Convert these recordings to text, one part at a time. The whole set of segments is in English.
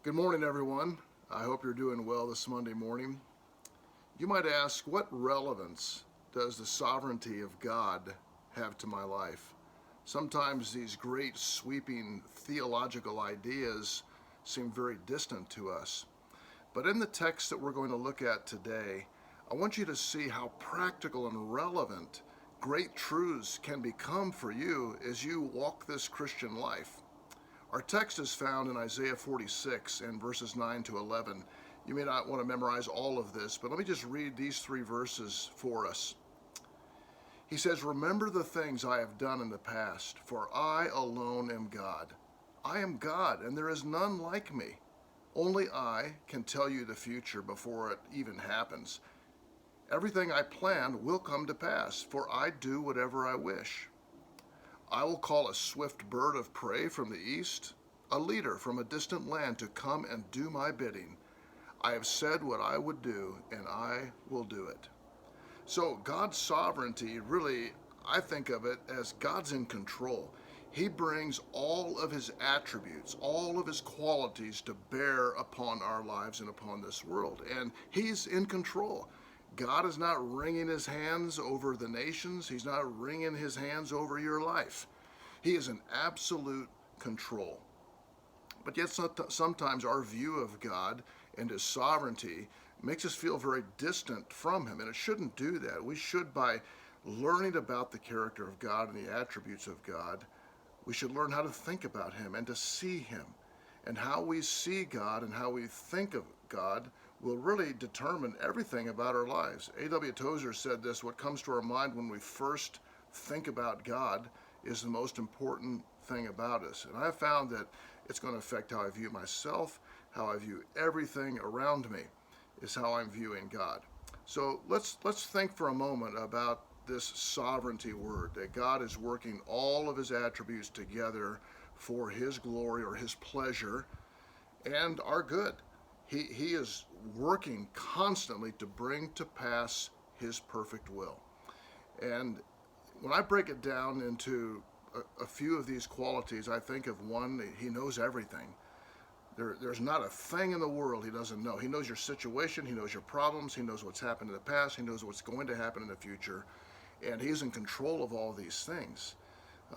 Good morning, everyone. I hope you're doing well this Monday morning. You might ask, what relevance does the sovereignty of God have to my life? Sometimes these great sweeping theological ideas seem very distant to us. But in the text that we're going to look at today, I want you to see how practical and relevant great truths can become for you as you walk this Christian life. Our text is found in Isaiah 46 and verses 9 to 11. You may not want to memorize all of this, but let me just read these three verses for us. He says, "Remember the things I have done in the past, for I alone am God. I am God, and there is none like me. Only I can tell you the future before it even happens. Everything I plan will come to pass, for I do whatever I wish. I will call a swift bird of prey from the east, a leader from a distant land to come and do my bidding. I have said what I would do, and I will do it." So God's sovereignty, really, I think of it as God's in control. He brings all of his attributes, all of his qualities to bear upon our lives and upon this world. And he's in control. God is not wringing his hands over the nations. He's not wringing his hands over your life. He is in absolute control. But yet sometimes our view of God and his sovereignty makes us feel very distant from him, and it shouldn't do that. We should, by learning about the character of God and the attributes of God, we should learn how to think about him and to see him. And how we see God and how we think of God will really determine everything about our lives. A.W. Tozer said this: what comes to our mind when we first think about God is the most important thing about us. And I have found that it's going to affect how I view myself, how I view everything around me, is how I'm viewing God. So let's think for a moment about this sovereignty word, that God is working all of his attributes together for his glory or his pleasure and our good. He is working constantly to bring to pass his perfect will. And when I break it down into a few of these qualities, I think of one: he knows everything. There's not a thing in the world he doesn't know. He knows your situation, he knows your problems, he knows what's happened in the past, he knows what's going to happen in the future, and he's in control of all these things.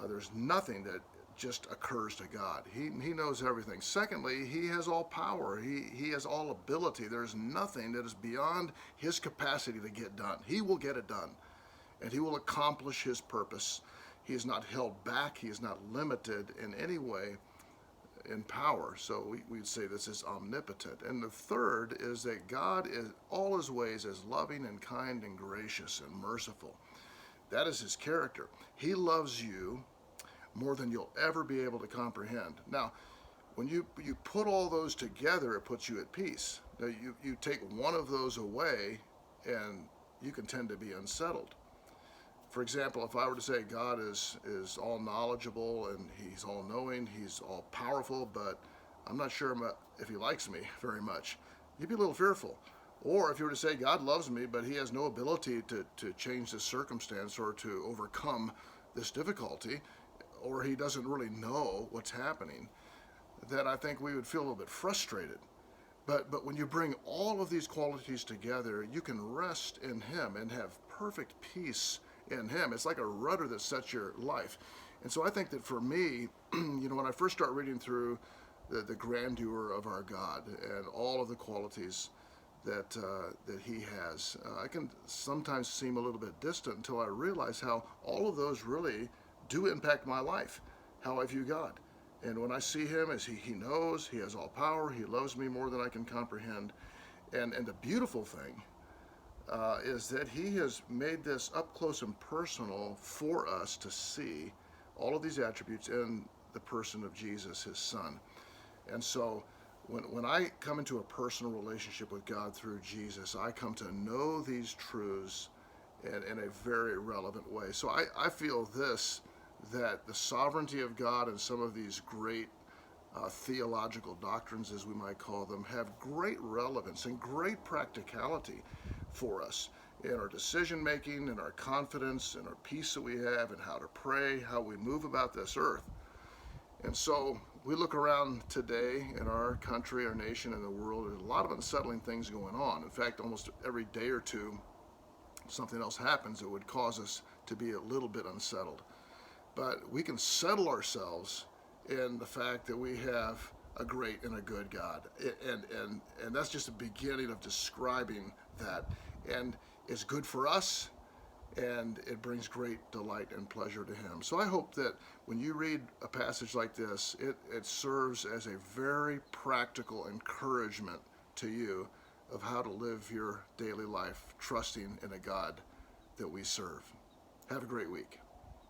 There's nothing that just occurs to God. He knows everything. Secondly, he has all power. He has all ability. There's nothing that is beyond his capacity to get done. He will get it done, and he will accomplish his purpose. He is not held back. He is not limited in any way in power. So we'd say this is omnipotent. And the third is that God, in all his ways, is loving and kind and gracious and merciful. That is his character. He loves you more than you'll ever be able to comprehend. Now, when you put all those together, it puts you at peace. Now, you take one of those away, and you can tend to be unsettled. For example, if I were to say God is all knowledgeable and he's all knowing, he's all powerful, but I'm not sure if he likes me very much, you'd be a little fearful. Or if you were to say God loves me, but he has no ability to change this circumstance or to overcome this difficulty, or he doesn't really know what's happening, then I think we would feel a little bit frustrated. But when you bring all of these qualities together, you can rest in him and have perfect peace in him. It's like a rudder that sets your life. And so I think that for me, when I first start reading through the grandeur of our God and all of the qualities that he has, I can sometimes seem a little bit distant until I realize how all of those really do impact my life, how I view God. And when I see him, as he knows, he has all power, he loves me more than I can comprehend. And the beautiful thing is that he has made this up close and personal for us to see all of these attributes in the person of Jesus, his son. And so when I come into a personal relationship with God through Jesus, I come to know these truths in a very relevant way. So I feel this, that the sovereignty of God and some of these great theological doctrines, as we might call them, have great relevance and great practicality for us in our decision making, in our confidence, in our peace that we have, and how to pray, how we move about this earth. And so we look around today in our country, our nation, and the world, there's a lot of unsettling things going on. In fact, almost every day or two, something else happens that would cause us to be a little bit unsettled. But we can settle ourselves in the fact that we have a great and a good God. And that's just a beginning of describing that. And it's good for us, and it brings great delight and pleasure to him. So I hope that when you read a passage like this, it serves as a very practical encouragement to you of how to live your daily life, trusting in a God that we serve. Have a great week.